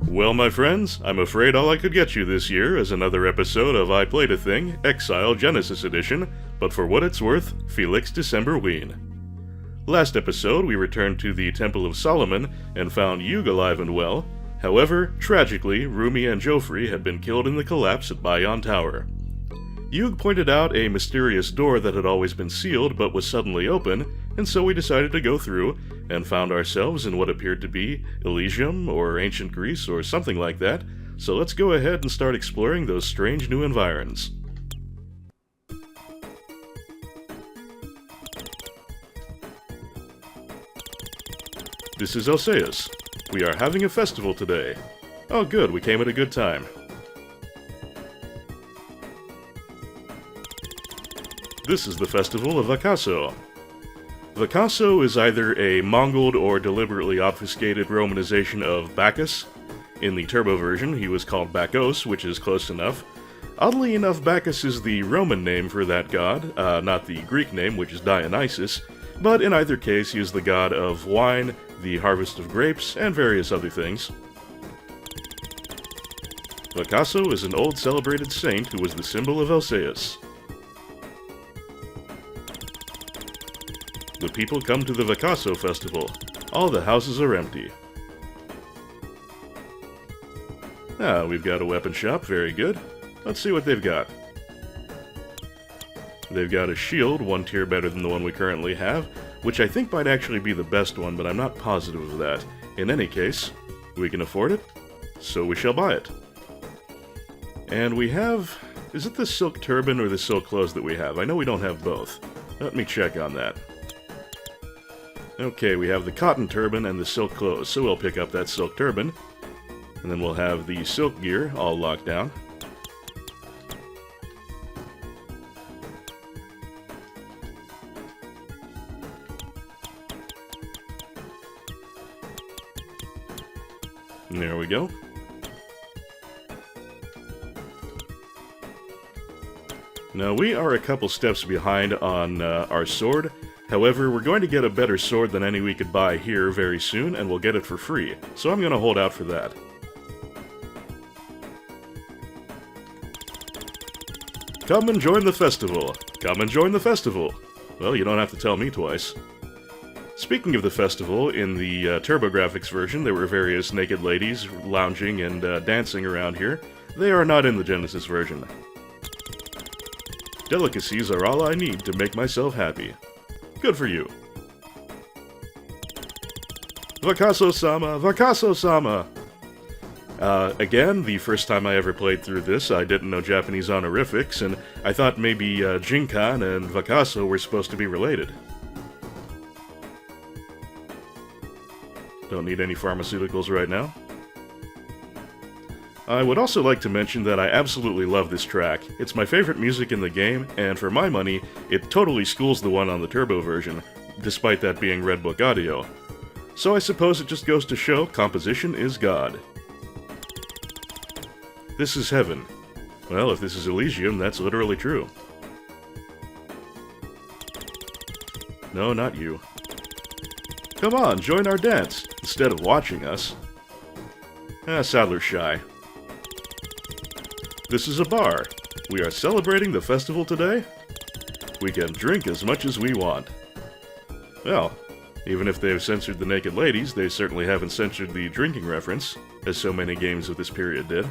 Well, my friends, I'm afraid all I could get you this year is another episode of I Played a Thing, Exile Genesis Edition, but for what it's worth, Felix Decemberween. Last episode, we returned to the Temple of Solomon and found Yug alive and well. However, tragically, Rumi and Joffrey had been killed in the collapse at Bayon Tower. Yug pointed out a mysterious door that had always been sealed but was suddenly open, and so we decided to go through, and found ourselves in what appeared to be Elysium, or ancient Greece, or something like that, so let's go ahead and start exploring those strange new environs. This is Elsaeus. We are having a festival today. Oh good, we came at a good time. This is the festival of Vakaso. Vakaso is either a mongled or deliberately obfuscated romanization of Bacchus. In the Turbo version, he was called Bacchos, which is close enough. Oddly enough, Bacchus is the Roman name for that god, not the Greek name, which is Dionysus, but in either case, he is the god of wine, the harvest of grapes, and various other things. Vakaso is an old celebrated saint who was the symbol of Elsaeus. The people come to the Vakaso festival. All the houses are empty. Ah, we've got a weapon shop, very good. Let's see what they've got. They've got a shield, one tier better than the one we currently have, which I think might actually be the best one, but I'm not positive of that. In any case, we can afford it, so we shall buy it. And we have... is it the silk turban or the silk clothes that we have? I know we don't have both. Let me check on that. Okay, we have the cotton turban and the silk clothes, so we'll pick up that silk turban. And then we'll have the silk gear all locked down. And there we go. Now, we are a couple steps behind on our sword. However, we're going to get a better sword than any we could buy here very soon, and we'll get it for free. So I'm going to hold out for that. Come and join the festival. Come and join the festival. Well, you don't have to tell me twice. Speaking of the festival, in the TurboGrafx version, there were various naked ladies lounging and dancing around here. They are not in the Genesis version. Delicacies are all I need to make myself happy. Good for you. Vakaso-sama! Vakaso-sama! Again, the first time I ever played through this, I didn't know Japanese honorifics, and I thought maybe Jinkan and Vakaso were supposed to be related. Don't need any pharmaceuticals right now. I would also like to mention that I absolutely love this track. It's my favorite music in the game, and for my money, it totally schools the one on the Turbo version, despite that being Red Book audio. So I suppose it just goes to show composition is God. This is heaven. Well, if this is Elysium, that's literally true. No, not you. Come on, join our dance, instead of watching us. Sadler's shy. This is a bar. We are celebrating the festival today. We can drink as much as we want. Well, even if they've censored the naked ladies, they certainly haven't censored the drinking reference, as so many games of this period did.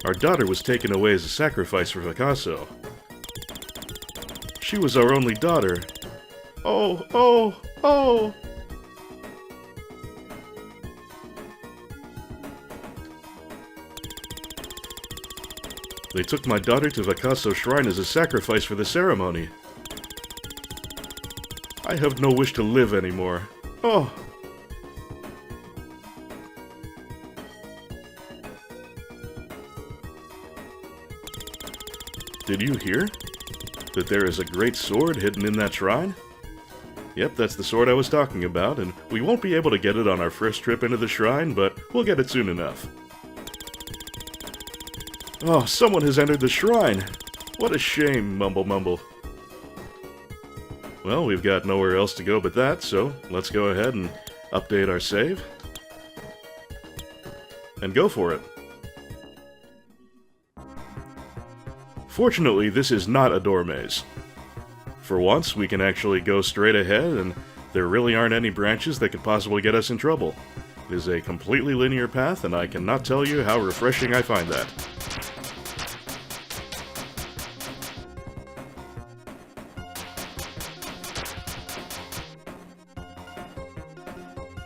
Our daughter was taken away as a sacrifice for Vakaso. She was our only daughter. Oh, oh, oh! They took my daughter to Vakaso Shrine as a sacrifice for the ceremony. I have no wish to live anymore. Oh! Did you hear? That there is a great sword hidden in that shrine? Yep, that's the sword I was talking about, and we won't be able to get it on our first trip into the shrine, but we'll get it soon enough. Oh, someone has entered the shrine! What a shame, mumble mumble. Well, we've got nowhere else to go but that, so let's go ahead and update our save, and go for it. Fortunately, this is not a door maze. For once, we can actually go straight ahead, and there really aren't any branches that could possibly get us in trouble. It is a completely linear path, and I cannot tell you how refreshing I find that.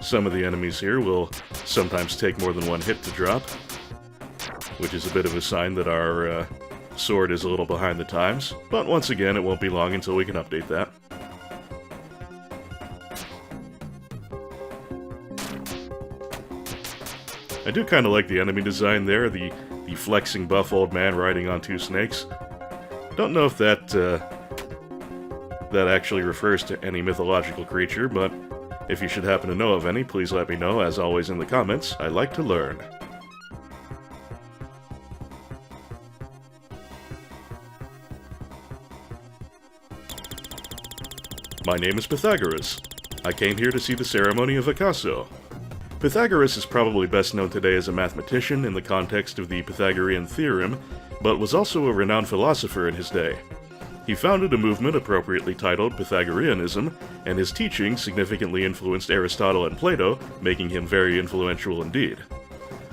Some of the enemies here will sometimes take more than one hit to drop, which is a bit of a sign that our sword is a little behind the times, but once again, it won't be long until we can update that. I do kind of like the enemy design there, the flexing buff old man riding on two snakes. Don't know if that actually refers to any mythological creature, but if you should happen to know of any, please let me know, as always in the comments. I like to learn. My name is Pythagoras. I came here to see the ceremony of Akaso. Pythagoras is probably best known today as a mathematician in the context of the Pythagorean theorem, but was also a renowned philosopher in his day. He founded a movement appropriately titled Pythagoreanism, and his teachings significantly influenced Aristotle and Plato, making him very influential indeed.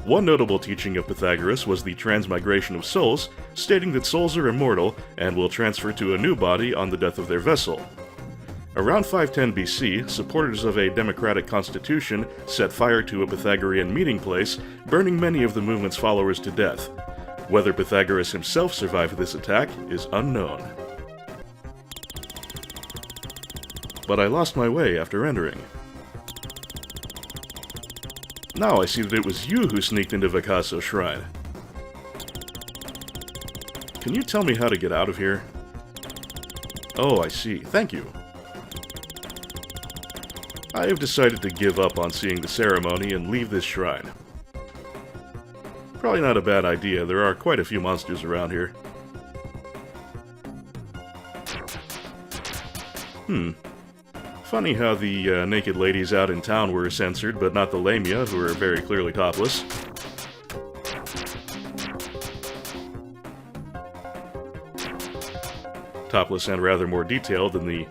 One notable teaching of Pythagoras was the transmigration of souls, stating that souls are immortal and will transfer to a new body on the death of their vessel. Around 510 BC, supporters of a democratic constitution set fire to a Pythagorean meeting place, burning many of the movement's followers to death. Whether Pythagoras himself survived this attack is unknown. But I lost my way after entering. Now I see that it was you who sneaked into Vakaso Shrine. Can you tell me how to get out of here? Oh, I see. Thank you. I have decided to give up on seeing the ceremony and leave this shrine. Probably not a bad idea. There are quite a few monsters around here. Funny how the naked ladies out in town were censored, but not the Lamia, who are very clearly topless. Topless and rather more detailed than the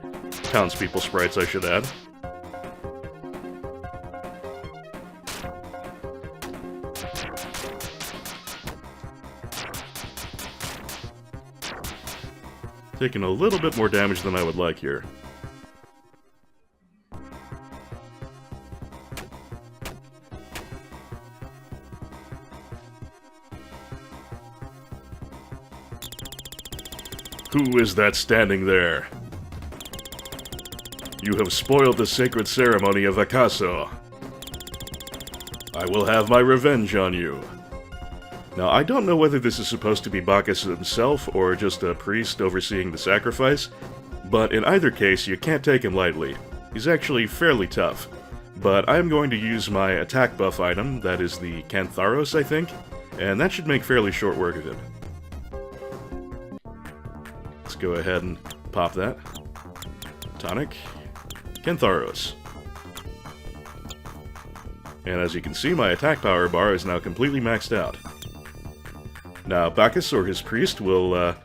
townspeople sprites, I should add. Taking a little bit more damage than I would like here. Who is that standing there? You have spoiled the sacred ceremony of Akaso. I will have my revenge on you. Now, I don't know whether this is supposed to be Bacchus himself or just a priest overseeing the sacrifice, but in either case, you can't take him lightly. He's actually fairly tough. But I'm going to use my attack buff item, that is the Cantharos, I think, and that should make fairly short work of him. Let's go ahead and pop that. Tonic. Cantharos. And as you can see, my attack power bar is now completely maxed out. Now, Bacchus or his priest will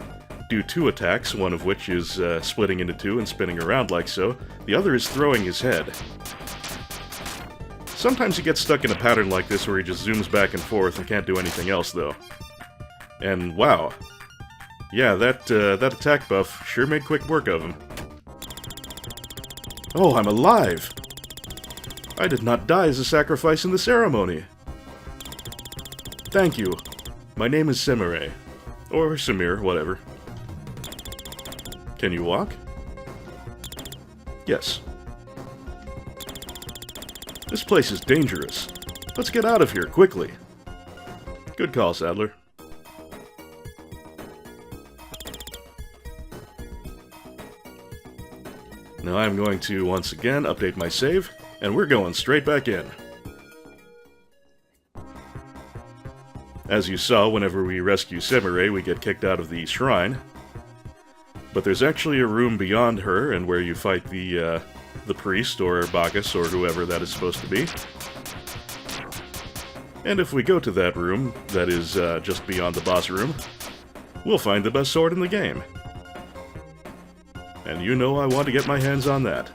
do two attacks, one of which is splitting into two and spinning around like so. The other is throwing his head. Sometimes he gets stuck in a pattern like this where he just zooms back and forth and can't do anything else, though. And wow. Yeah, that attack buff sure made quick work of him. Oh, I'm alive! I did not die as a sacrifice in the ceremony. Thank you. My name is Semire. Or Samir, whatever. Can you walk? Yes. This place is dangerous. Let's get out of here, quickly. Good call, Sadler. Now I'm going to, once again, update my save, and we're going straight back in. As you saw, whenever we rescue Semire, we get kicked out of the shrine. But there's actually a room beyond her, and where you fight the the priest or Bacchus or whoever that is supposed to be. And if we go to that room, that is just beyond the boss room, we'll find the best sword in the game. And you know I want to get my hands on that.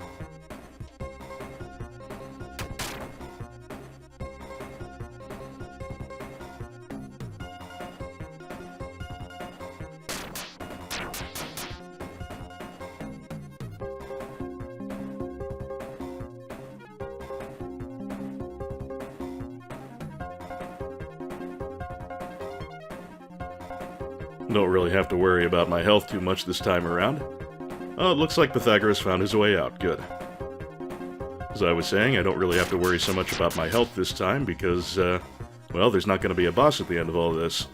Don't really have to worry about my health too much this time around. Oh, it looks like Pythagoras found his way out. Good. As I was saying, I don't really have to worry so much about my health this time because, well, there's not going to be a boss at the end of all this.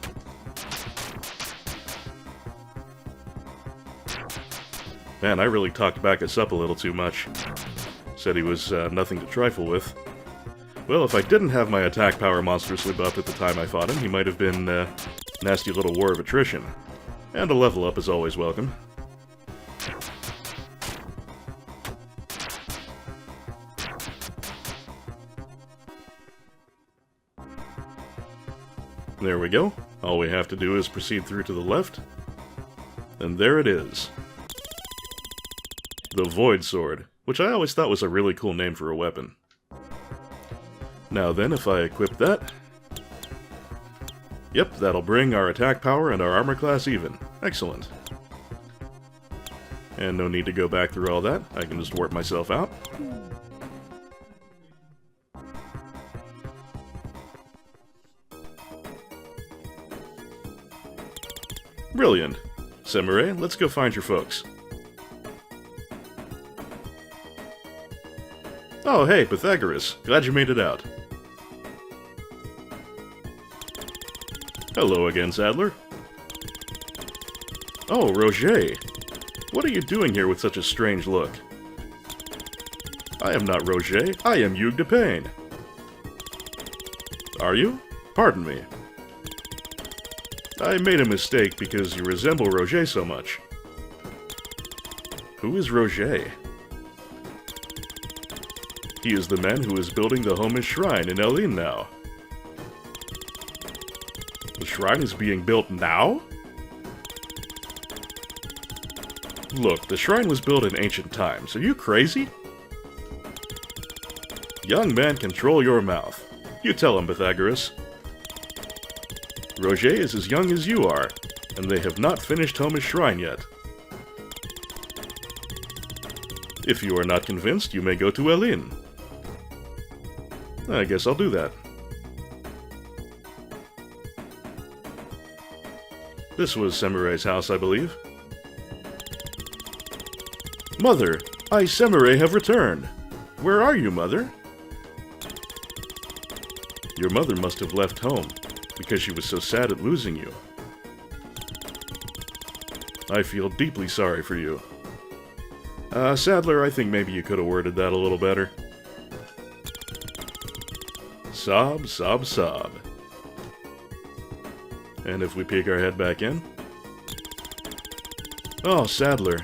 Man, I really talked Bacchus up a little too much. Said he was nothing to trifle with. Well, if I didn't have my attack power monstrously buffed at the time I fought him, he might have been, nasty little war of attrition. And a level up is always welcome. There we go. All we have to do is proceed through to the left. And there it is. The Void Sword, which I always thought was a really cool name for a weapon. Now then, if I equip that... Yep, that'll bring our attack power and our armor class even. Excellent. And no need to go back through all that. I can just warp myself out. Brilliant. Samurai, let's go find your folks. Oh, hey, Pythagoras. Glad you made it out. Hello again, Sadler. Oh, Roger. What are you doing here with such a strange look? I am not Roger. I am Hugues de Payne. Are you? Pardon me. I made a mistake because you resemble Roger so much. Who is Roger? He is the man who is building the Homish Shrine in Elin now. The shrine is being built now? Look, the shrine was built in ancient times. Are you crazy? Young man, control your mouth. You tell him, Pythagoras. Roger is as young as you are, and they have not finished Homish Shrine yet. If you are not convinced, you may go to Elin. I guess I'll do that. This was Samurai's house, I believe. Mother! I, Samurai, have returned! Where are you, Mother? Your mother must have left home, because she was so sad at losing you. I feel deeply sorry for you. Sadler, I think maybe you could have worded that a little better. Sob, sob, sob. And if we peek our head back in... Oh, Sadler,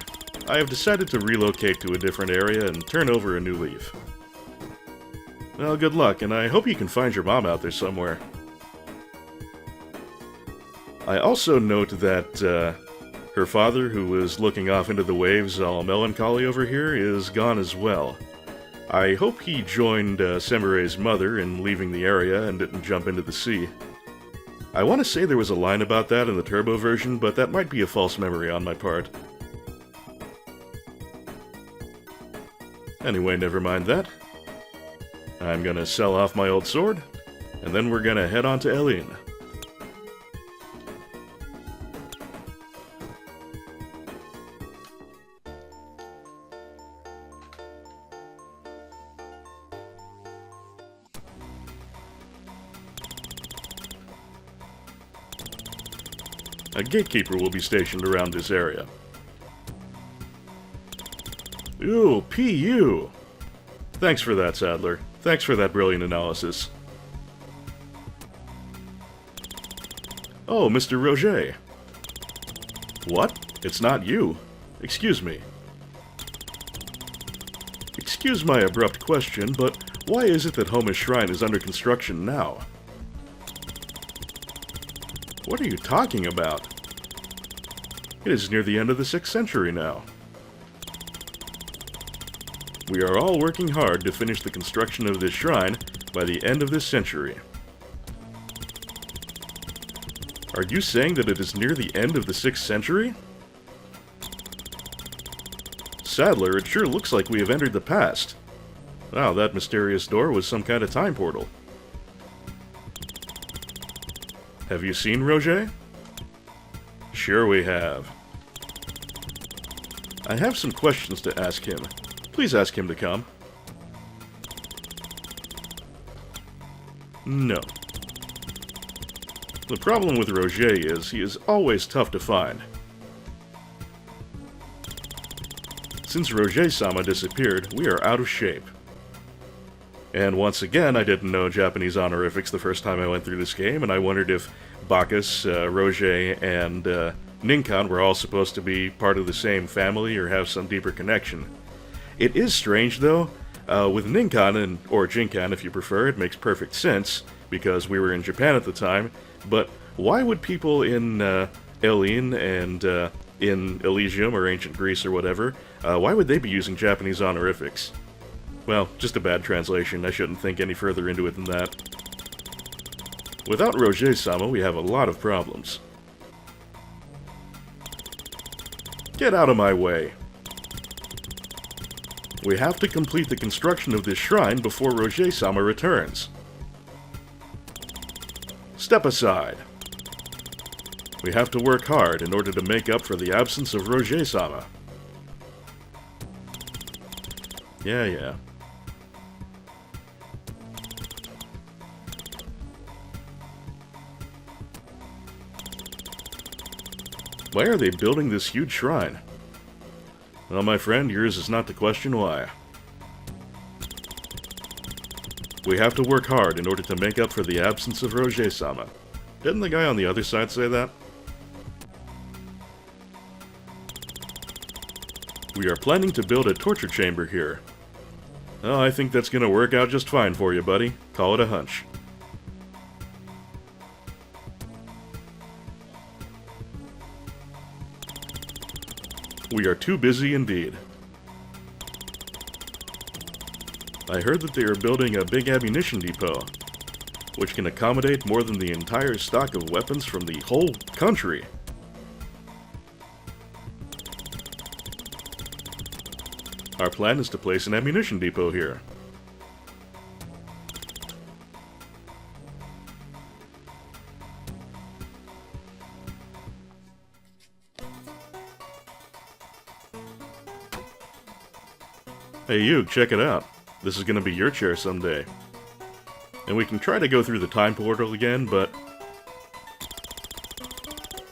I have decided to relocate to a different area and turn over a new leaf. Well, good luck, and I hope you can find your mom out there somewhere. I also note that, her father, who was looking off into the waves all melancholy over here, is gone as well. I hope he joined Samurai's mother in leaving the area and didn't jump into the sea. I want to say there was a line about that in the Turbo version, but that might be a false memory on my part. Anyway, never mind that. I'm gonna sell off my old sword, and then we're gonna head on to Elin. A gatekeeper will be stationed around this area. Ooh, PU! Thanks for that, Sadler. Thanks for that brilliant analysis. Oh, Mr. Roger. What? It's not you. Excuse me. Excuse my abrupt question, but why is it that Homa's shrine is under construction now? What are you talking about? It is near the end of the 6th century now. We are all working hard to finish the construction of this shrine by the end of this century. Are you saying that it is near the end of the 6th century? Sadler, it sure looks like we have entered the past. Wow, that mysterious door was some kind of time portal. Have you seen Roger? Sure we have. I have some questions to ask him. Please ask him to come. No. The problem with Roger is he is always tough to find. Since Roger-sama disappeared, we are out of shape. And once again, I didn't know Japanese honorifics the first time I went through this game, and I wondered if Bacchus, Roger, and Ninkan were all supposed to be part of the same family or have some deeper connection. It is strange, though. With Ninkan, or Jinkan if you prefer, it makes perfect sense, because we were in Japan at the time, but why would people in Elene and in Elysium or Ancient Greece or whatever, why would they be using Japanese honorifics? Well, just a bad translation. I shouldn't think any further into it than that. Without Roger-sama, we have a lot of problems. Get out of my way. We have to complete the construction of this shrine before Roger-sama returns. Step aside. We have to work hard in order to make up for the absence of Roger-sama. Yeah. Why are they building this huge shrine? Well, my friend, yours is not the question why. We have to work hard in order to make up for the absence of Roger-sama. Didn't the guy on the other side say that? We are planning to build a torture chamber here. Oh, I think that's gonna work out just fine for you, buddy. Call it a hunch. We are too busy indeed. I heard that they are building a big ammunition depot, which can accommodate more than the entire stock of weapons from the whole country. Our plan is to place an ammunition depot here. Hey you, check it out. This is gonna be your chair someday. And we can try to go through the time portal again, but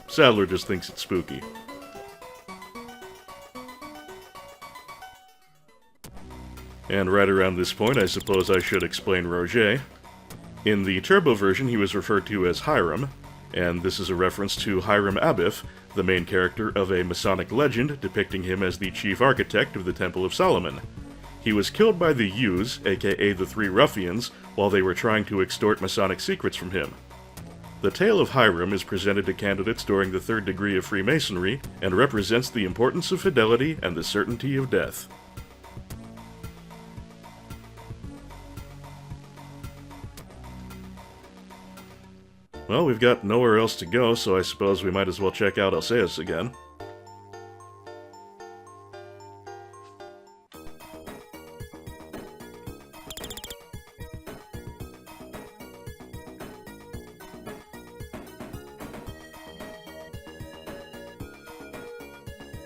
Sadler just thinks it's spooky. And right around this point, I suppose I should explain Roger. In the Turbo version, he was referred to as Hiram, and this is a reference to Hiram Abiff, the main character of a Masonic legend depicting him as the chief architect of the Temple of Solomon. He was killed by the Yus, aka the Three Ruffians, while they were trying to extort Masonic secrets from him. The tale of Hiram is presented to candidates during the third degree of Freemasonry, and represents the importance of fidelity and the certainty of death. Well, we've got nowhere else to go, so I suppose we might as well check out Alcaeus again.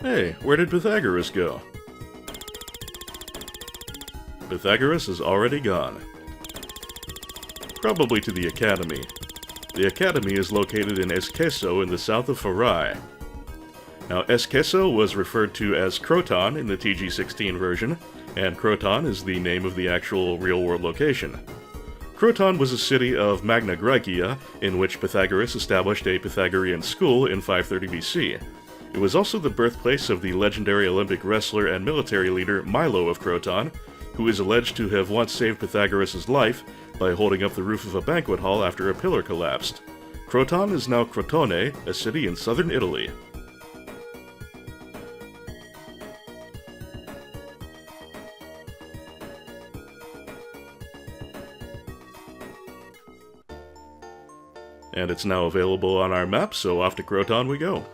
Hey, where did Pythagoras go? Pythagoras is already gone. Probably to the Academy. The Academy is located in Esqueso in the south of Pharai. Now, Esqueso was referred to as Croton in the TG16 version, and Croton is the name of the actual real-world location. Croton was a city of Magna Graecia, in which Pythagoras established a Pythagorean school in 530 BC. It was also the birthplace of the legendary Olympic wrestler and military leader Milo of Croton, who is alleged to have once saved Pythagoras' life by holding up the roof of a banquet hall after a pillar collapsed. Croton is now Crotone, a city in southern Italy. And it's now available on our map, so off to Croton we go.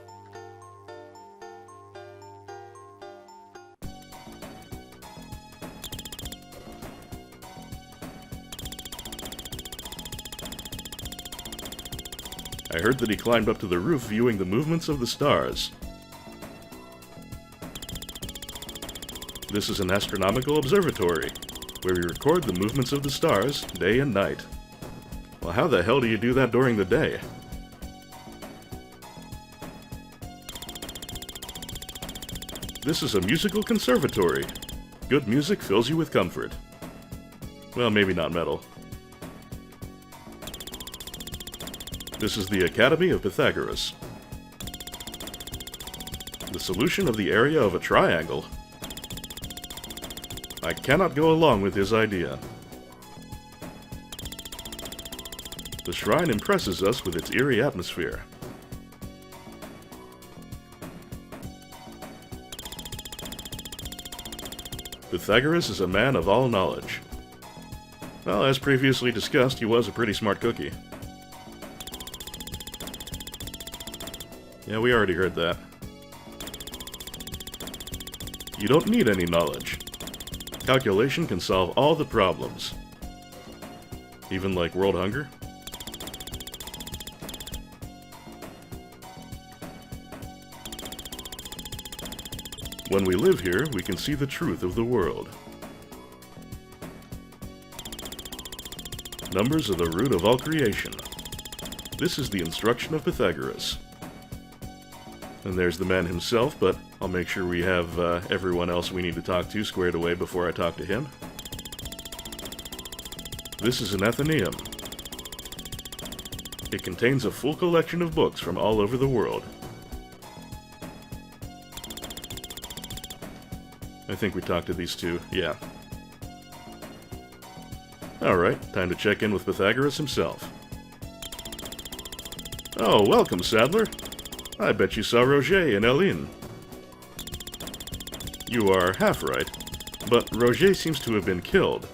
I heard that he climbed up to the roof viewing the movements of the stars. This is an astronomical observatory, where we record the movements of the stars day and night. Well, how the hell do you do that during the day? This is a musical conservatory. Good music fills you with comfort. Well, maybe not metal. This is the Academy of Pythagoras. The solution of the area of a triangle. I cannot go along with his idea. The shrine impresses us with its eerie atmosphere. Pythagoras is a man of all knowledge. Well, as previously discussed, he was a pretty smart cookie. Yeah, we already heard that. You don't need any knowledge. Calculation can solve all the problems. Even like world hunger? When we live here, we can see the truth of the world. Numbers are the root of all creation. This is the instruction of Pythagoras. And there's the man himself, but I'll make sure we have everyone else we need to talk to squared away before I talk to him. This is an Athenaeum. It contains a full collection of books from all over the world. I think we talked to these two, yeah. Alright, time to check in with Pythagoras himself. Oh, welcome, Sadler. I bet you saw Roger and Eline. You are half right, but Roger seems to have been killed.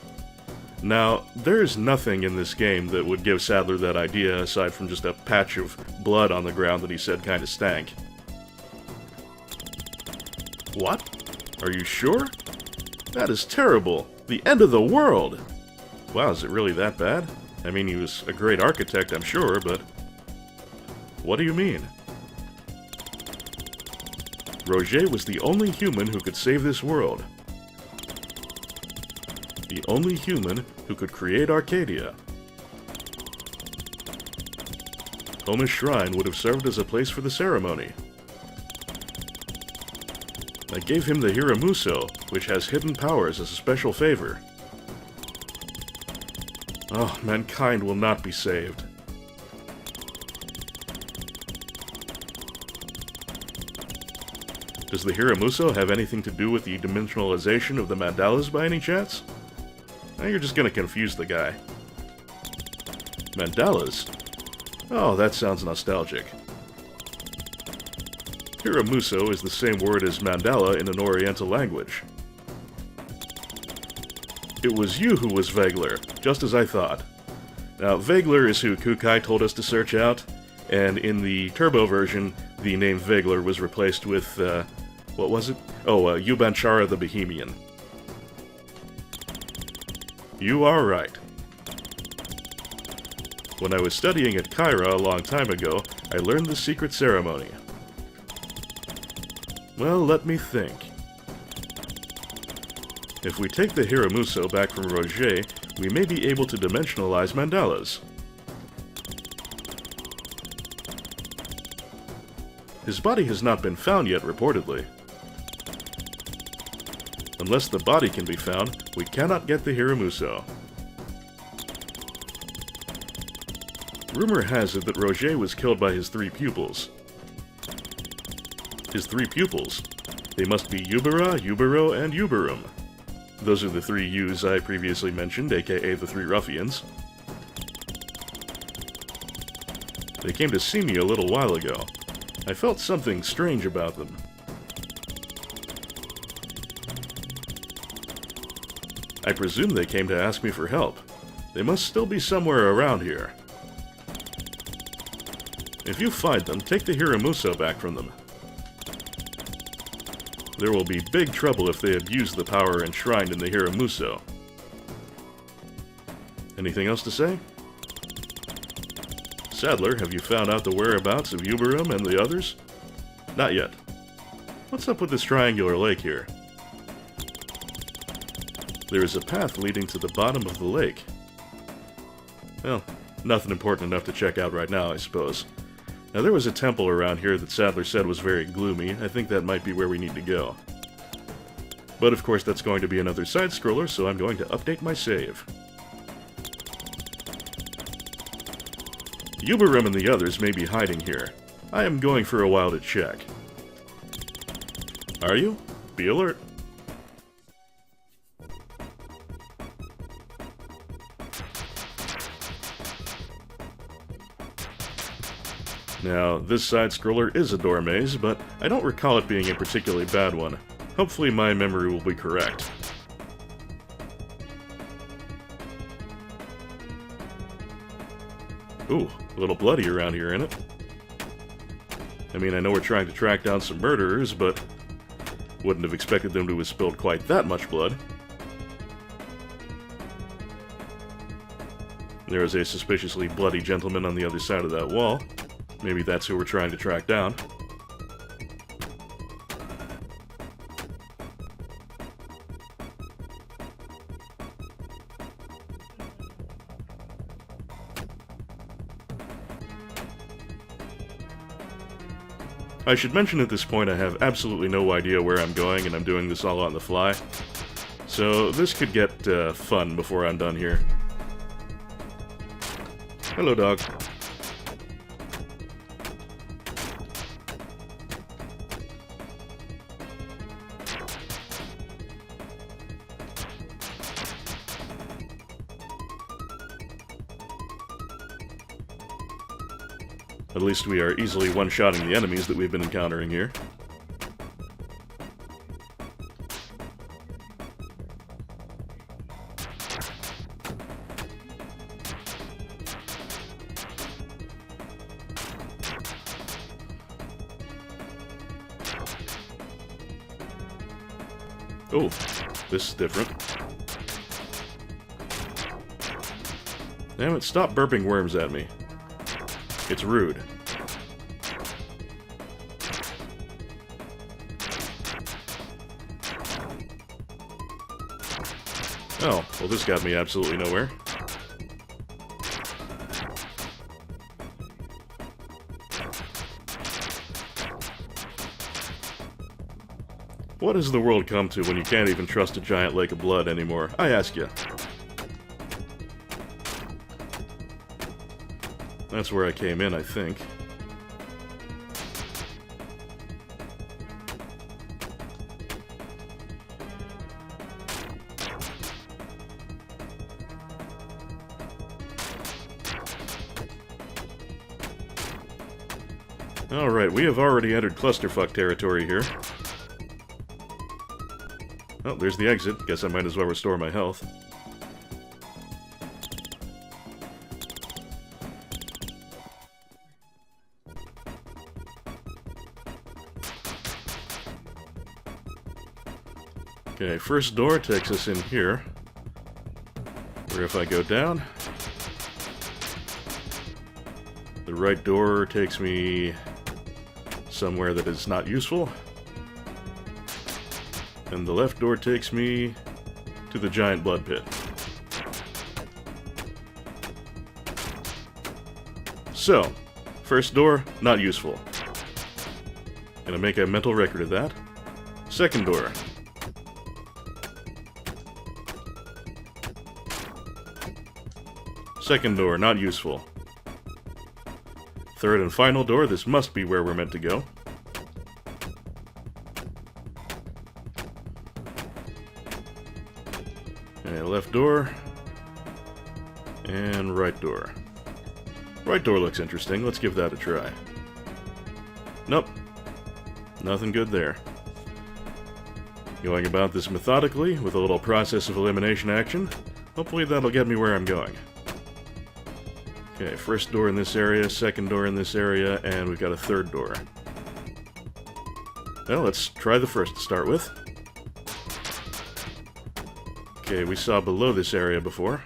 Now, there's nothing in this game that would give Sadler that idea aside from just a patch of blood on the ground that he said kinda stank. What? Are you sure? That is terrible. The end of the world! Wow, is it really that bad? I mean, he was a great architect, I'm sure, but... What do you mean? Roger was the only human who could save this world. The only human who could create Arcadia. Homer's shrine would have served as a place for the ceremony. I gave him the Hiramuso, which has hidden powers as a special favor. Oh, mankind will not be saved. Does the Hiramuso have anything to do with the dimensionalization of the mandalas by any chance? Now you're just gonna confuse the guy. Mandalas? Oh, that sounds nostalgic. Hiramuso is the same word as mandala in an Oriental language. It was you who was Vegler, just as I thought. Now, Vegler is who Kukai told us to search out, and in the Turbo version, the name Vegler was replaced with, what was it? Oh, Yubanchara the Bohemian. You are right. When I was studying at Kyra a long time ago, I learned the secret ceremony. Well, let me think. If we take the Hiramuso back from Roger, we may be able to dimensionalize mandalas. His body has not been found yet, reportedly. Unless the body can be found, we cannot get the Hiramuso. Rumor has it that Roger was killed by his 3 pupils. His 3 pupils. They must be Yubara, Yubaro, and Yubarum. Those are the 3 U's I previously mentioned, aka the 3 ruffians. They came to see me a little while ago. I felt something strange about them. I presume they came to ask me for help. They must still be somewhere around here. If you find them, take the Hiramuso back from them. There will be big trouble if they abuse the power enshrined in the Hiramuso. Anything else to say? Sadler, have you found out the whereabouts of Uberum and the others? Not yet. What's up with this triangular lake here? There is a path leading to the bottom of the lake. Well, nothing important enough to check out right now, I suppose. Now, there was a temple around here that Sadler said was very gloomy. I think that might be where we need to go. But of course, that's going to be another side-scroller, so I'm going to update my save. Uberum and the others may be hiding here. I am going for a while to check. Are you? Be alert. Now, this side-scroller is a door maze, but I don't recall it being a particularly bad one. Hopefully my memory will be correct. Ooh, a little bloody around here, ain't it? I mean, I know we're trying to track down some murderers, but wouldn't have expected them to have spilled quite that much blood. There is a suspiciously bloody gentleman on the other side of that wall. Maybe that's who we're trying to track down. I should mention at this point I have absolutely no idea where I'm going, and I'm doing this all on the fly. So this could get fun before I'm done here. Hello, dog. At least we are easily one-shotting the enemies that we've been encountering here. Oh, this is different. Damn it, stop burping worms at me. It's rude. Oh, well this got me absolutely nowhere. What has the world come to when you can't even trust a giant lake of blood anymore? I ask you. That's where I came in, I think. Alright, we have already entered clusterfuck territory here. Oh, there's the exit. Guess I might as well restore my health. Okay, first door takes us in here. Where if I go down, the right door takes me somewhere that is not useful. And the left door takes me to the giant blood pit. So, first door, not useful. Gonna make a mental record of that. Second door. Second door, not useful. Third and final door, this must be where we're meant to go. left door. And right door. Right door looks interesting. Let's give that a try. Nope. Nothing good there. Going about this methodically, with a little process of elimination action. Hopefully that'll get me where I'm going. Okay, first door in this area, second door in this area, and we've got a third door. Well, let's try the first to start with. Okay, we saw below this area before.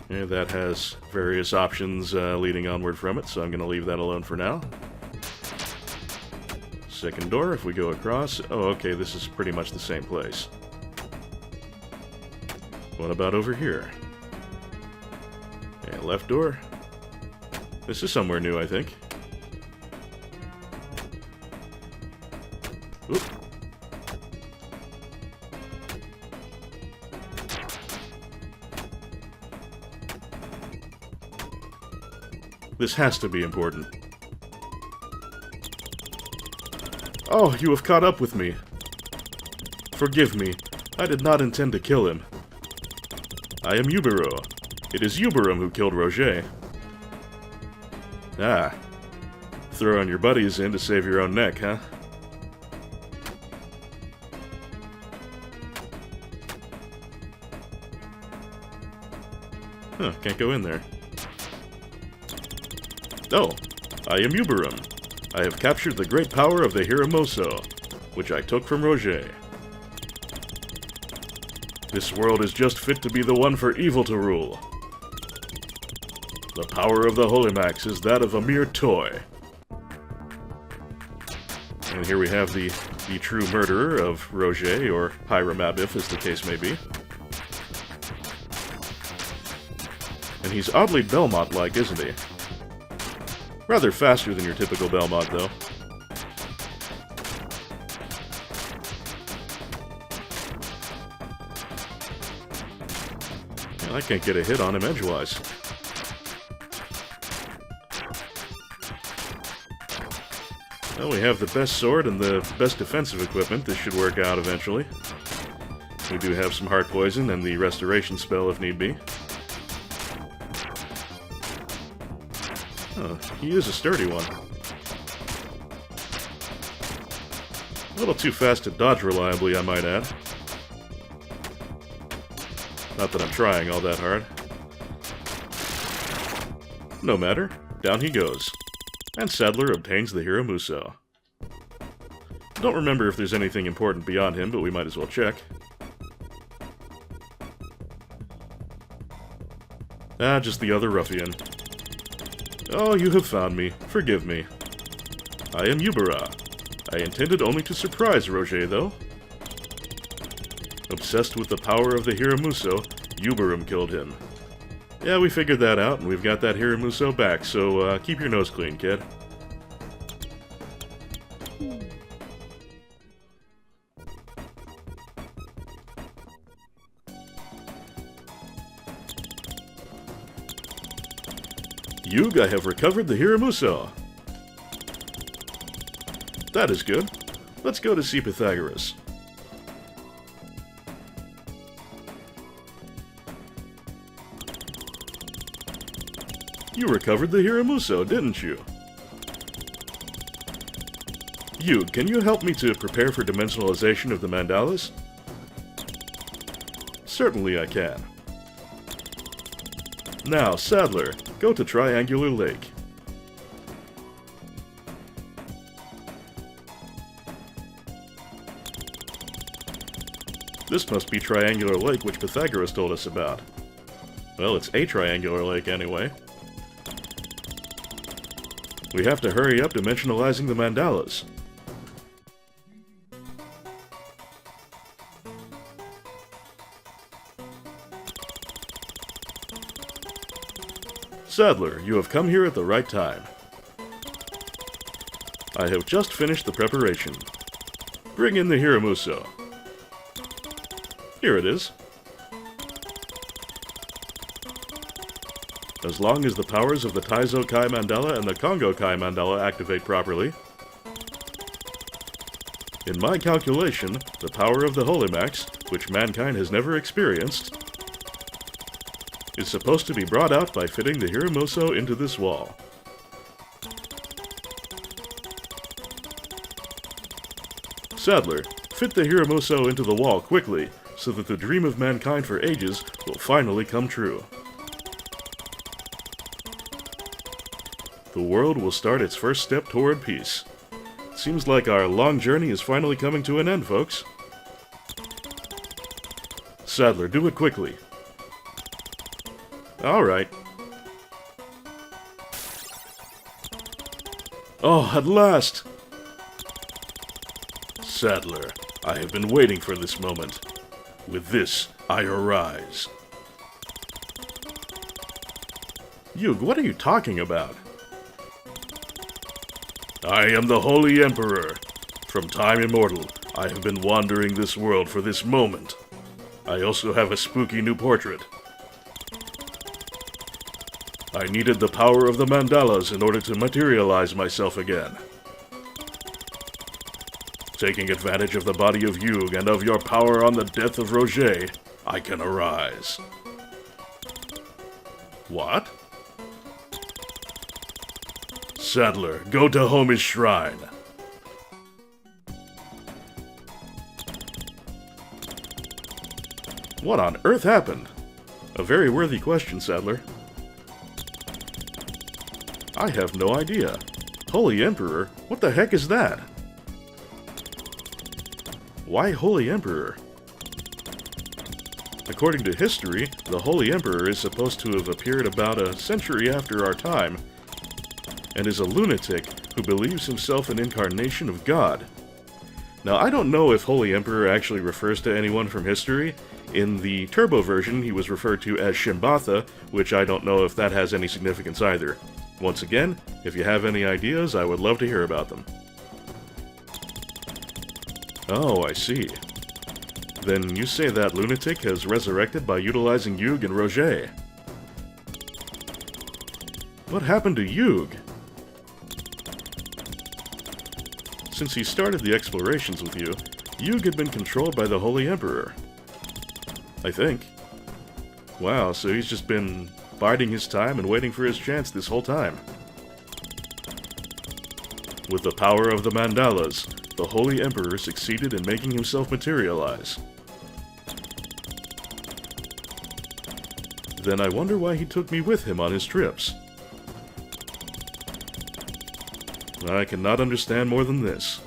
And that has various options leading onward from it, so I'm going to leave that alone for now. Second door, if we go across... Oh, okay, this is pretty much the same place. What about over here? Okay, left door. This is somewhere new, I think. Oop. This has to be important. Oh, you have caught up with me. Forgive me. I did not intend to kill him. I am Yubaro. It is Yubarum who killed Roger. Ah. Throwing your buddies in to save your own neck, huh? Huh, can't go in there. Oh, I am Yubarum. I have captured the great power of the Hiramoso, which I took from Roger. This world is just fit to be the one for evil to rule. The power of the Holimax is that of a mere toy. And here we have the true murderer of Roger, or Hiram Abiff, as the case may be. And he's oddly Belmont-like, isn't he? Rather faster than your typical Belmont, though. I can't get a hit on him edgewise. Well, we have the best sword and the best defensive equipment. This should work out eventually. We do have some heart poison and the restoration spell if need be. Oh, he is a sturdy one. A little too fast to dodge reliably, I might add. Not that I'm trying all that hard. No matter, down he goes. And Sadler obtains the Hiramuso. Don't remember if there's anything important beyond him, but we might as well check. Ah, just the other ruffian. Oh, you have found me. Forgive me. I am Yubara. I intended only to surprise Roger, though. Obsessed with the power of the Hiramuso, Yubarum killed him. Yeah, we figured that out, and we've got that Hiramuso back, so keep your nose clean, kid. Yug, I have recovered the Hiramuso. That is good. Let's go to see Pythagoras. You recovered the Hiramuso, didn't you? Yug, can you help me to prepare for dimensionalization of the mandalas? Certainly I can. Now, Sadler, go to Triangular Lake. This must be Triangular Lake, which Pythagoras told us about. Well, it's a triangular lake anyway. We have to hurry up dimensionalizing the mandalas. Sadler, you have come here at the right time. I have just finished the preparation. Bring in the Hiramuso. Here it is. As long as the powers of the Taizo Kai Mandala and the Kongo Kai Mandala activate properly, In my calculation, the power of the Holimax, which mankind has never experienced, is supposed to be brought out by fitting the Hiramoso into this wall. Sadler, fit the Hiramoso into the wall quickly, so that the dream of mankind for ages will finally come true. The world will start its first step toward peace. Seems like our long journey is finally coming to an end, folks. Sadler, do it quickly. Alright. Oh, at last! Sadler, I have been waiting for this moment. With this, I arise. Yug, what are you talking about? I am the Holy Emperor. From time immortal, I have been wandering this world for this moment. I also have a spooky new portrait. I needed the power of the mandalas in order to materialize myself again. Taking advantage of the body of Yug and of your power on the death of Roger, I can arise. What? Sadler, go to Homi's shrine. What on earth happened? A very worthy question, Sadler. I have no idea. Holy Emperor? What the heck is that? Why Holy Emperor? According to history, the Holy Emperor is supposed to have appeared about a century after our time, and is a lunatic who believes himself an incarnation of God. Now, I don't know if Holy Emperor actually refers to anyone from history. In the Turbo version, he was referred to as Shimbatha, which I don't know if that has any significance either. Once again, if you have any ideas, I would love to hear about them. Oh, I see. Then you say that lunatic has resurrected by utilizing Yug and Roger. What happened to Yug? Since he started the explorations with you, Yug had been controlled by the Holy Emperor. I think. Wow, so he's just been biding his time and waiting for his chance this whole time. With the power of the mandalas, the Holy Emperor succeeded in making himself materialize. Then I wonder why he took me with him on his trips. I cannot understand more than this.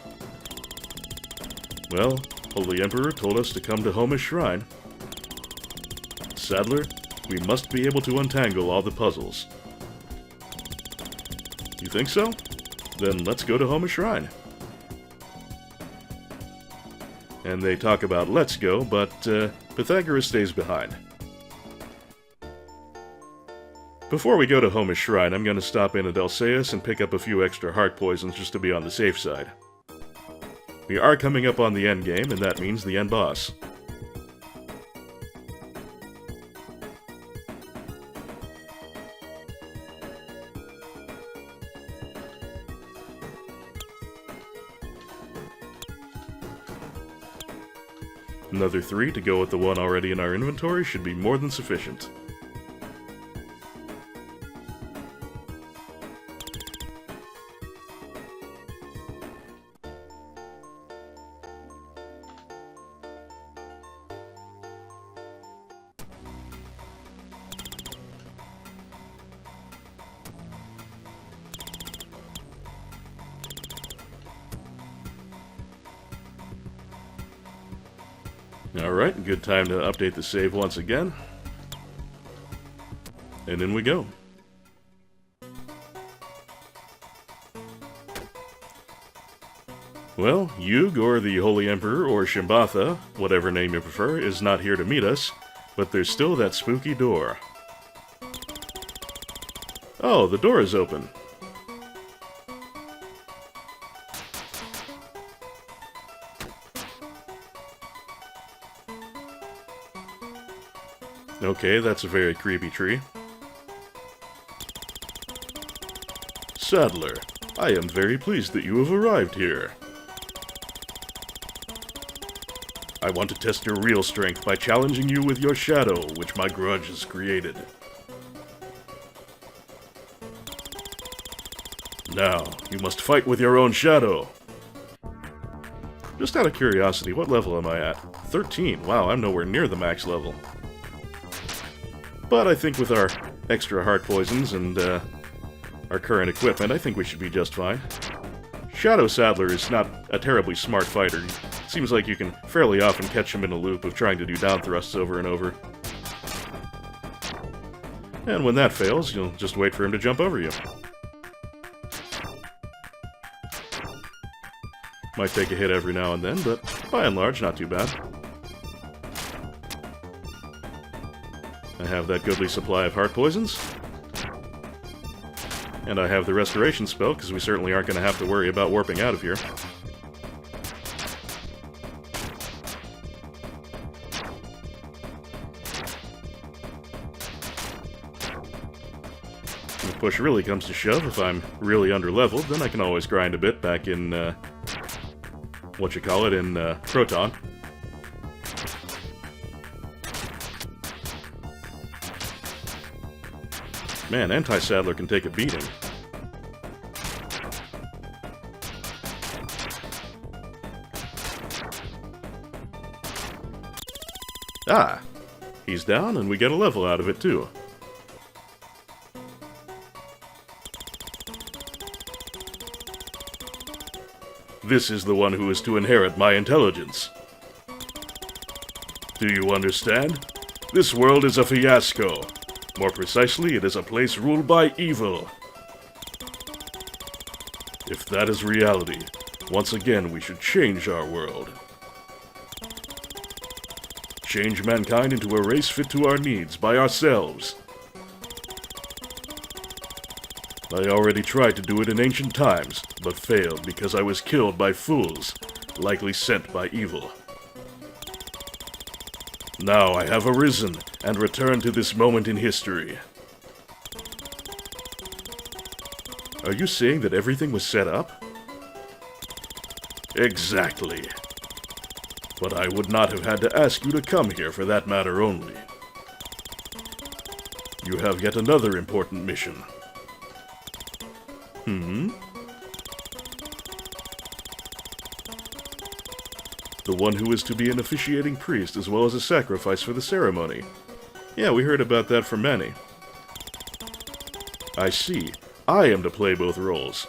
Well, Holy Emperor told us to come to Homi's shrine. Sadler, we must be able to untangle all the puzzles. You think so? Then let's go to Homi's shrine. And they talk about let's go, but Pythagoras stays behind. Before we go to Homi's shrine, I'm going to stop in at Elsaeus and pick up a few extra heart poisons just to be on the safe side. We are coming up on the end game, and that means the end boss. Another 3 to go with the one already in our inventory should be more than sufficient. Alright, good time to update the save once again. And in we go. Well, Yug, or the Holy Emperor, or Shimbatha, whatever name you prefer, is not here to meet us, but there's still that spooky door. Oh, the door is open. Okay, that's a very creepy tree. Sadler, I am very pleased that you have arrived here. I want to test your real strength by challenging you with your shadow, which my grudge has created. Now, you must fight with your own shadow. Just out of curiosity, what level am I at? 13. Wow, I'm nowhere near the max level. But I think with our extra heart poisons and our current equipment, I think we should be just fine. Shadow Saddler is not a terribly smart fighter. Seems like you can fairly often catch him in a loop of trying to do down thrusts over and over. And when that fails, you'll just wait for him to jump over you. Might take a hit every now and then, but by and large, not too bad. I have that goodly supply of heart poisons. And I have the restoration spell, because we certainly aren't going to have to worry about warping out of here. If push really comes to shove, if I'm really under-leveled, then I can always grind a bit back in, in Proton. Man, Anti-Saddler can take a beating. Ah! He's down, and we get a level out of it, too. This is the one who is to inherit my intelligence. Do you understand? This world is a fiasco. More precisely, it is a place ruled by evil. If that is reality, once again we should change our world. Change mankind into a race fit to our needs by ourselves. I already tried to do it in ancient times, but failed because I was killed by fools, likely sent by evil. Now I have arisen and returned to this moment in history. Are you saying that everything was set up? Exactly. But I would not have had to ask you to come here for that matter only. You have yet another important mission. The one who is to be an officiating priest as well as a sacrifice for the ceremony. Yeah, we heard about that from Manny. I see. I am to play both roles.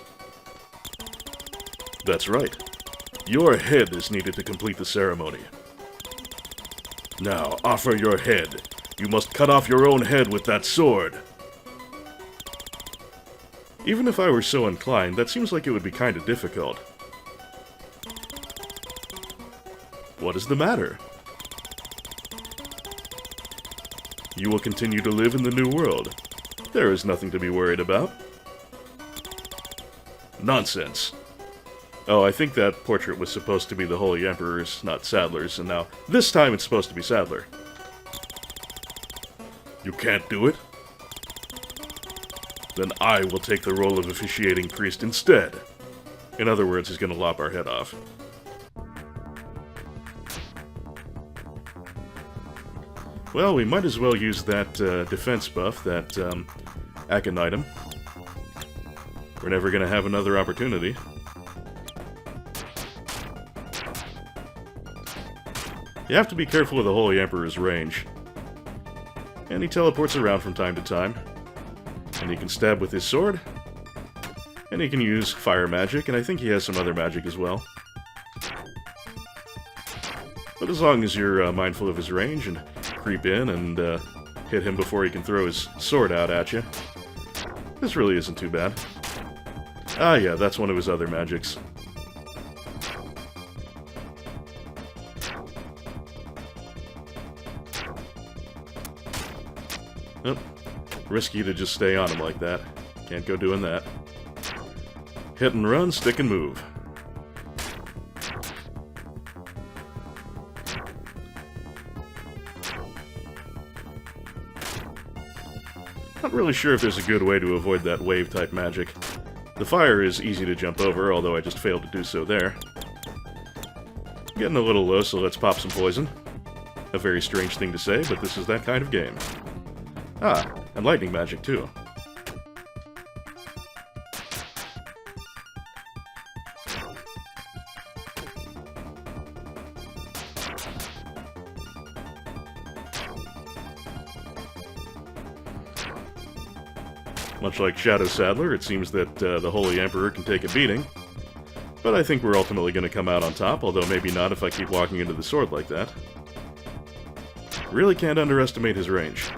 That's right. Your head is needed to complete the ceremony. Now, offer your head. You must cut off your own head with that sword. Even if I were so inclined, that seems like it would be kind of difficult. What is the matter? You will continue to live in the New World. There is nothing to be worried about. Nonsense. Oh, I think that portrait was supposed to be the Holy Emperor's, not Saddler's, and now this time it's supposed to be Saddler. You can't do it? Then I will take the role of officiating priest instead. In other words, he's going to lop our head off. Well, we might as well use that defense buff, that Aconitum. We're never going to have another opportunity. You have to be careful with the Holy Emperor's range. And he teleports around from time to time. And he can stab with his sword. And he can use fire magic, and I think he has some other magic as well. But as long as you're mindful of his range and creep in and hit him before he can throw his sword out at you, this really isn't too bad. Ah yeah, that's one of his other magics. Oh, risky to just stay on him like that. Can't go doing that. Hit and run, stick and move. Not really sure if there's a good way to avoid that wave-type magic. The fire is easy to jump over, although I just failed to do so there. Getting a little low, so let's pop some poison. A very strange thing to say, but this is that kind of game. Ah, and lightning magic too. Much like Shadow Saddler, it seems that the Holy Emperor can take a beating. But I think we're ultimately going to come out on top, although maybe not if I keep walking into the sword like that. Really can't underestimate his range.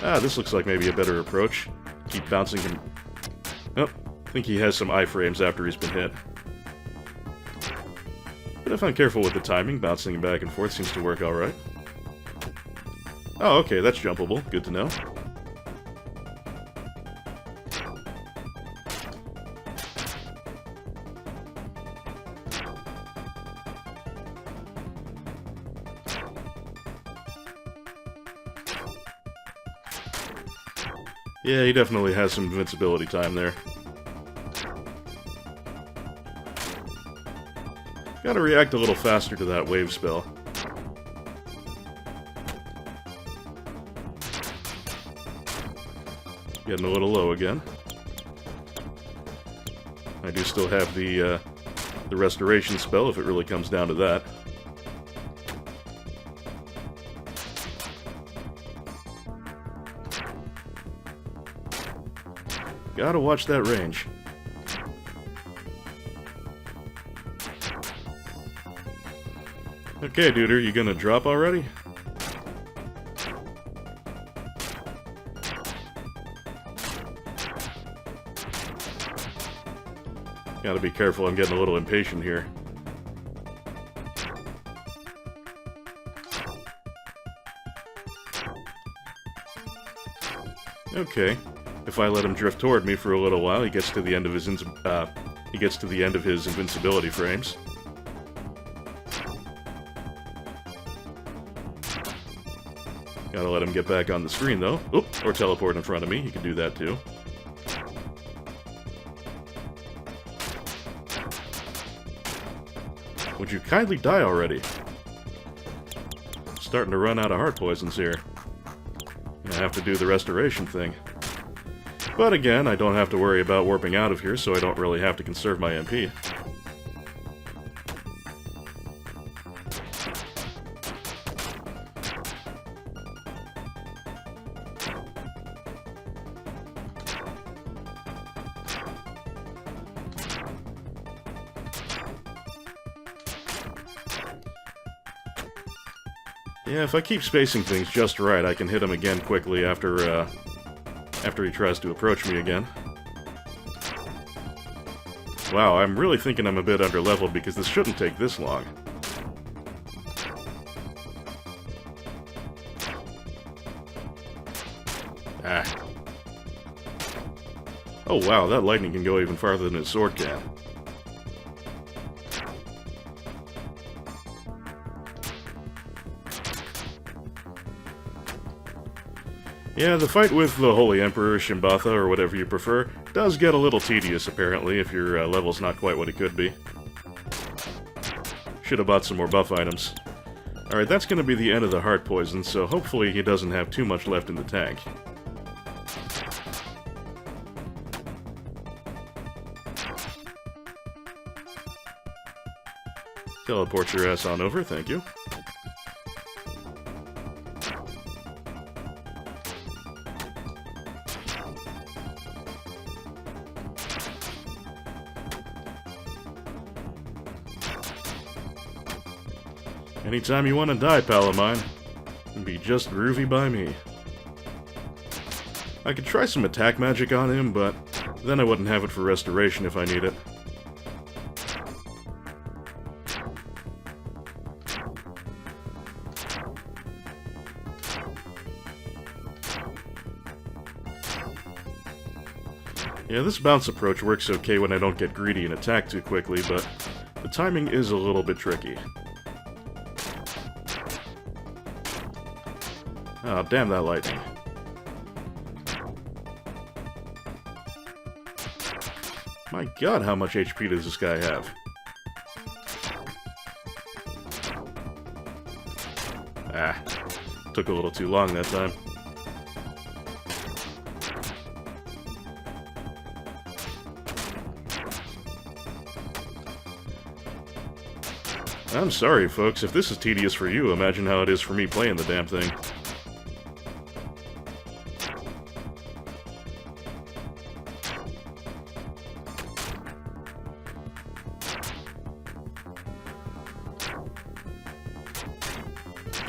Ah, this looks like maybe a better approach. Keep bouncing him... Oh, I think he has some iframes after he's been hit. But if I'm careful with the timing, bouncing him back and forth seems to work alright. Oh, okay, that's jumpable. Good to know. Yeah, he definitely has some invincibility time there. Gotta react a little faster to that wave spell. Getting a little low again. I do still have the restoration spell if it really comes down to that. Gotta watch that range. Okay, dude, are you gonna drop already? Gotta be careful, I'm getting a little impatient here. Okay. If I let him drift toward me for a little while, he gets to the end of his invincibility frames. Gotta let him get back on the screen though. Oop, or teleport in front of me. He can do that too. Would you kindly die already? Starting to run out of heart poisons here. I have to do the restoration thing. But again, I don't have to worry about warping out of here, so I don't really have to conserve my MP. Yeah, if I keep spacing things just right, I can hit him again quickly after he tries to approach me again. Wow, I'm really thinking I'm a bit underleveled because this shouldn't take this long. Ah. Oh wow, that lightning can go even farther than his sword can. Yeah, the fight with the Holy Emperor, Shimbatha, or whatever you prefer, does get a little tedious, apparently, if your level's not quite what it could be. Should have bought some more buff items. Alright, that's going to be the end of the heart poison, so hopefully he doesn't have too much left in the tank. Teleport your ass on over, thank you. Anytime you want to die, pal of mine, it'd be just groovy by me. I could try some attack magic on him, but then I wouldn't have it for restoration if I need it. Yeah, this bounce approach works okay when I don't get greedy and attack too quickly, but the timing is a little bit tricky. Oh, damn that lightning. My god, how much HP does this guy have? Ah, took a little too long that time. I'm sorry, folks. If this is tedious for you, imagine how it is for me playing the damn thing.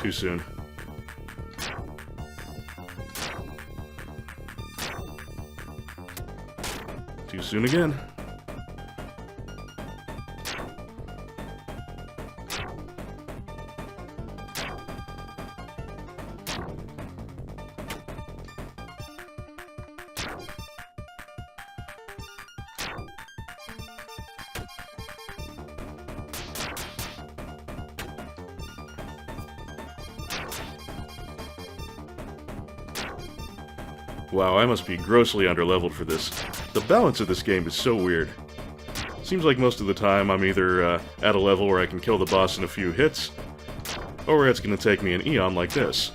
Too soon. Too soon again. Wow, I must be grossly underleveled for this. The balance of this game is so weird. Seems like most of the time I'm either at a level where I can kill the boss in a few hits, or where it's going to take me an eon like this.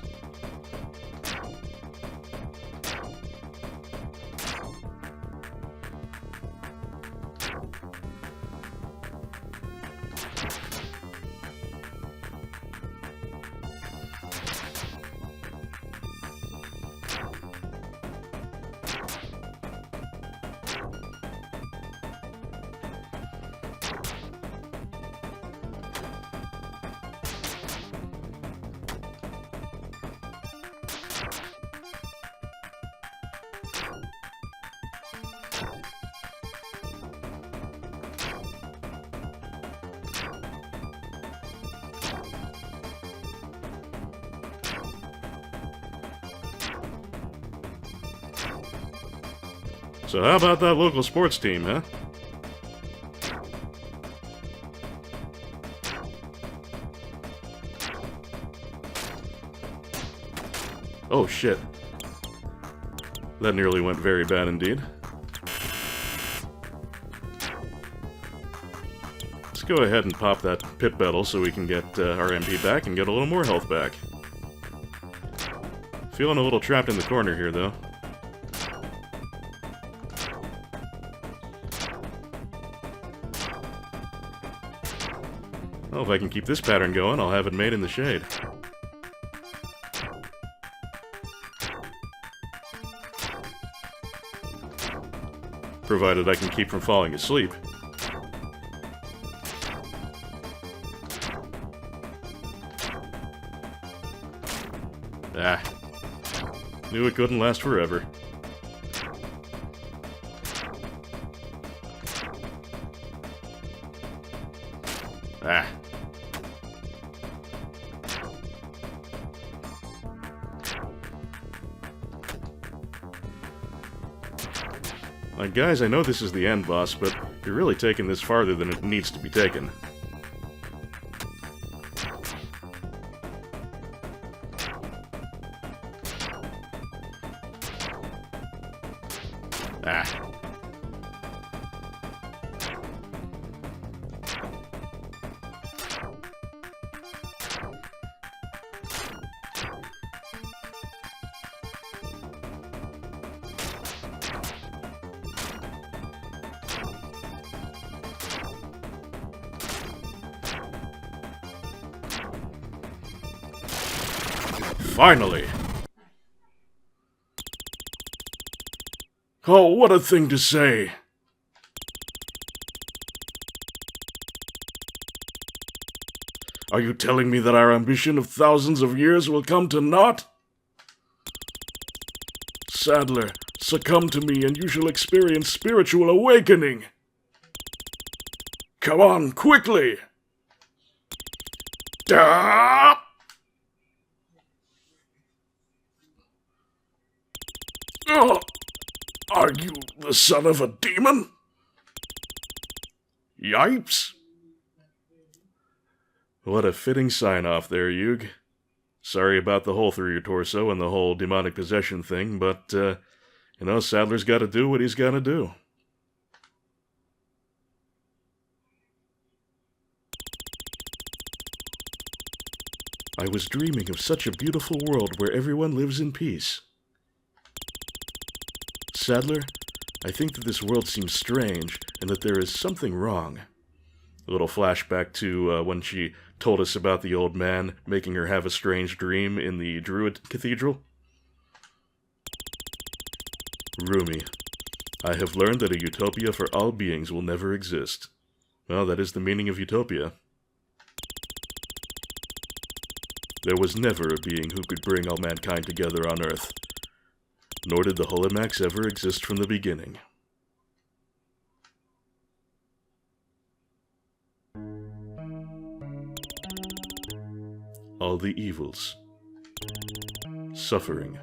So how about that local sports team, huh? Oh shit. That nearly went very bad indeed. Let's go ahead and pop that pit battle so we can get our MP back and get a little more health back. Feeling a little trapped in the corner here, though. Oh, if I can keep this pattern going, I'll have it made in the shade. Provided I can keep from falling asleep. Ah. Knew it couldn't last forever. Ah. Like, guys, I know this is the end boss, but you're really taking this farther than it needs to be taken. Ah. Finally! Oh, what a thing to say! Are you telling me that our ambition of thousands of years will come to naught? Sadler, succumb to me and you shall experience spiritual awakening! Come on, quickly! Ah! Oh, are you the son of a demon? Yipes! What a fitting sign-off there, Yug. Sorry about the hole through your torso and the whole demonic possession thing, but, you know, Sadler's gotta do what he's gotta do. I I was dreaming of such a beautiful world where everyone lives in peace. Sadler, I think that this world seems strange and that there is something wrong. A little flashback to when she told us about the old man making her have a strange dream in the Druid Cathedral. Rumi, I have learned that a utopia for all beings will never exist. Well, that is the meaning of utopia. There was never a being who could bring all mankind together on Earth, nor did the Holimax ever exist from the beginning. All the evils, suffering,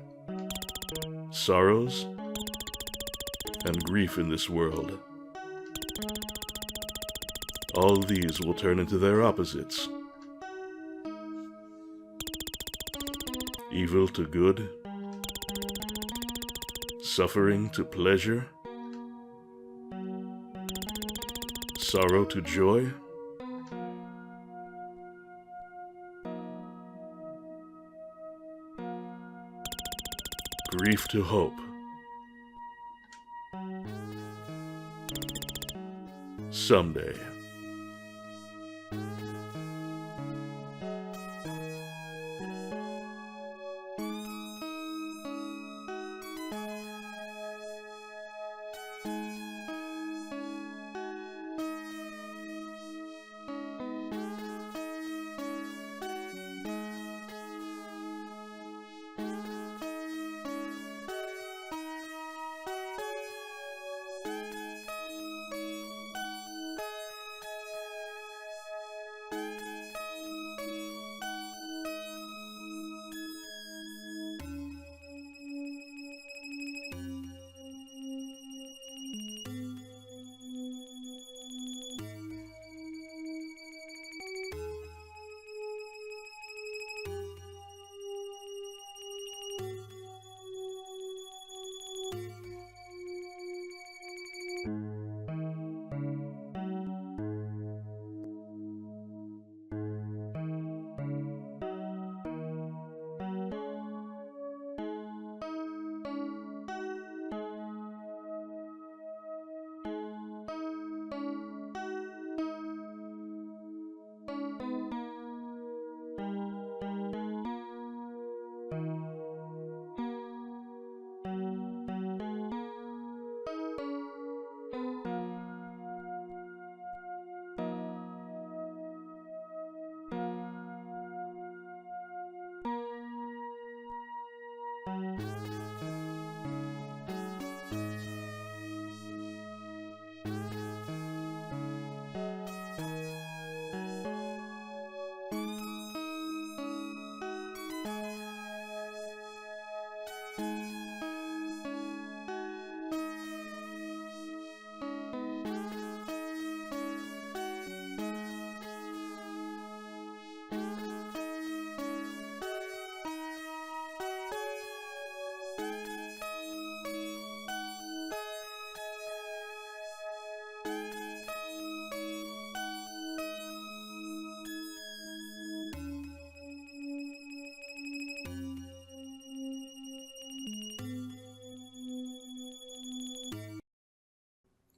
sorrows, and grief in this world, all these will turn into their opposites. Evil to good, suffering to pleasure, sorrow to joy, grief to hope. Someday.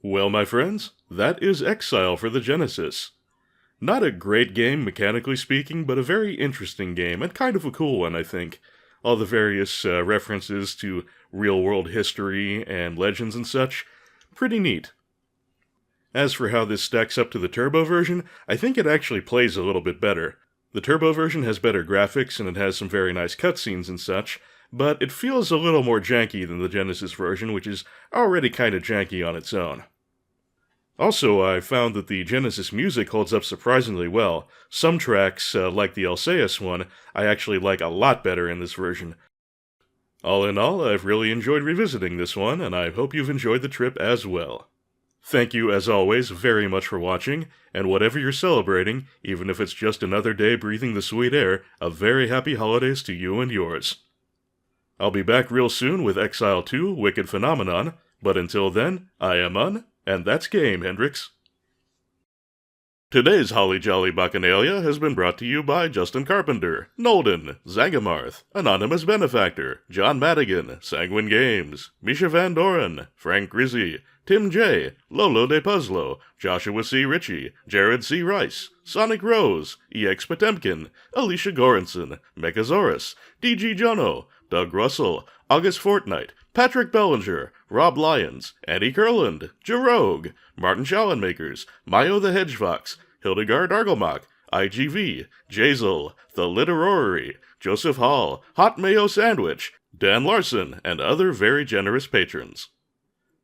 Well, my friends, that is Exile for the Genesis. Not a great game, mechanically speaking, but a very interesting game, and kind of a cool one, I think. All the various references to real-world history and legends and such, pretty neat. As for how this stacks up to the Turbo version, I think it actually plays a little bit better. The Turbo version has better graphics, and it has some very nice cutscenes and such, but it feels a little more janky than the Genesis version, which is already kinda janky on its own. Also, I found that the Genesis music holds up surprisingly well. Some tracks, like the Alceus one, I actually like a lot better in this version. All in all, I've really enjoyed revisiting this one, and I hope you've enjoyed the trip as well. Thank you, as always, very much for watching, and whatever you're celebrating, even if it's just another day breathing the sweet air, a very happy holidays to you and yours. I'll be back real soon with Exile 2, Wicked Phenomenon, but until then, I am Un, and that's game, Hendrix. Today's Holly Jolly Bacchanalia has been brought to you by Justin Carpenter, Nolden, Zangamarth, Anonymous Benefactor, John Madigan, Sanguine Games, Misha Van Doren, Frank Grizzy, Tim J., Lolo De Puzzlo, Joshua C. Ritchie, Jared C. Rice, Sonic Rose, EX Potemkin, Alicia Goranson, Mechasaurus, DG Jono, Doug Russell, August Fortnite, Patrick Bellinger, Rob Lyons, Andy Kurland, Jarogue, Martin Schallenmakers, Mayo the Hedgefox, Hildegard Argelmach, IGV, Jazel, The Literary, Joseph Hall, Hot Mayo Sandwich, Dan Larson, and other very generous patrons.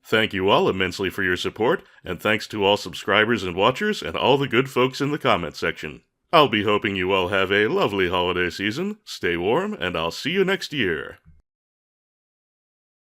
Thank you all immensely for your support, and thanks to all subscribers and watchers and all the good folks in the comment section. I'll be hoping you all have a lovely holiday season, stay warm, and I'll see you next year.